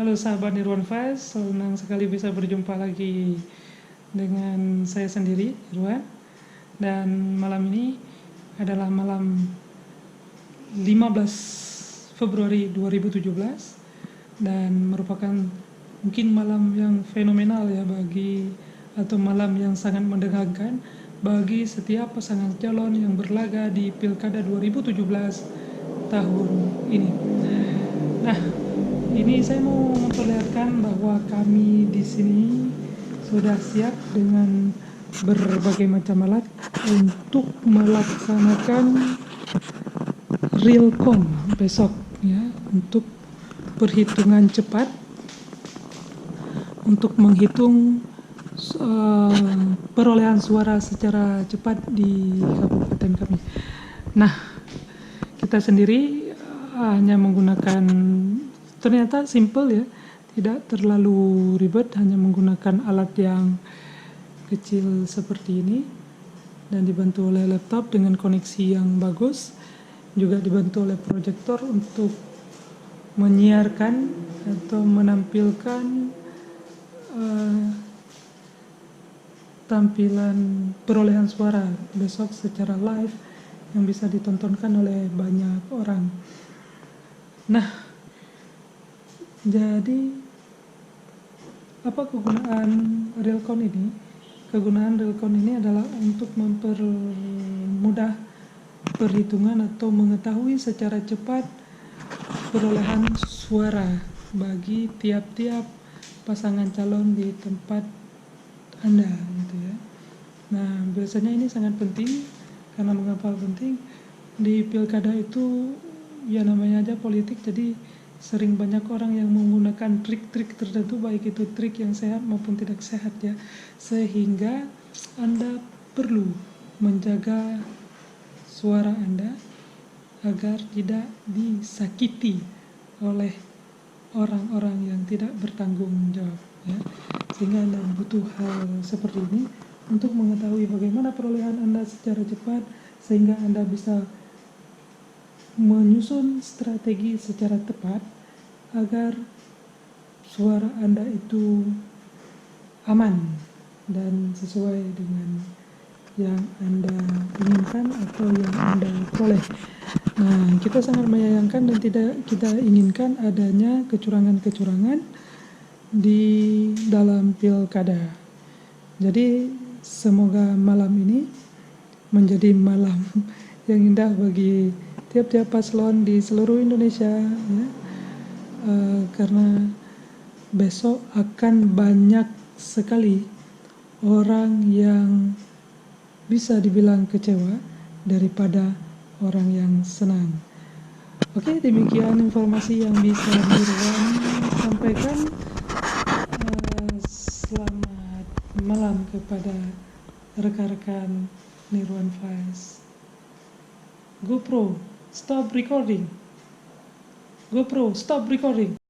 Halo sahabat Nirwan Fest, senang sekali bisa berjumpa lagi dengan saya sendiri, Nirwan. Dan malam ini adalah malam 15 Februari 2017 dan merupakan mungkin malam yang fenomenal ya atau malam yang sangat mendengarkan bagi setiap pasangan calon yang berlaga di Pilkada 2017 tahun ini. Nah, ini saya mau memperlihatkan bahwa kami di sini sudah siap dengan berbagai macam alat untuk melaksanakan realcon besok ya, untuk perhitungan cepat untuk menghitung perolehan suara secara cepat di kabupaten kami. Nah, kita sendiri hanya menggunakan, ternyata simple ya, tidak terlalu ribet, hanya menggunakan alat yang kecil seperti ini dan dibantu oleh laptop dengan koneksi yang bagus, juga dibantu oleh proyektor untuk menyiarkan atau menampilkan tampilan perolehan suara besok secara live yang bisa ditontonkan oleh banyak orang. Nah, jadi apa kegunaan realcon ini? Kegunaan realcon ini adalah untuk mempermudah perhitungan atau mengetahui secara cepat perolehan suara bagi tiap-tiap pasangan calon di tempat Anda gitu ya. Nah, biasanya ini sangat penting. Karena mengapa penting? Di pilkada itu ya namanya aja politik, jadi sering banyak orang yang menggunakan trik-trik tertentu, baik itu trik yang sehat maupun tidak sehat ya, sehingga Anda perlu menjaga suara Anda agar tidak disakiti oleh orang-orang yang tidak bertanggung jawab ya. Sehingga Anda butuh hal seperti ini untuk mengetahui bagaimana perolehan Anda secara cepat, sehingga Anda bisa menyusun strategi secara tepat agar suara Anda itu aman dan sesuai dengan yang Anda inginkan atau yang Anda peroleh. Nah, kita sangat menyayangkan dan tidak kita inginkan adanya kecurangan-kecurangan di dalam pilkada. Jadi semoga malam ini menjadi malam yang indah bagi tiap-tiap paslon di seluruh Indonesia ya. Karena besok akan banyak sekali orang yang bisa dibilang kecewa daripada orang yang senang. Oke, demikian informasi yang bisa Nirwan sampaikan. Selamat malam kepada rekan-rekan Nirwan Fest. GoPro, stop recording. GoPro, stop recording.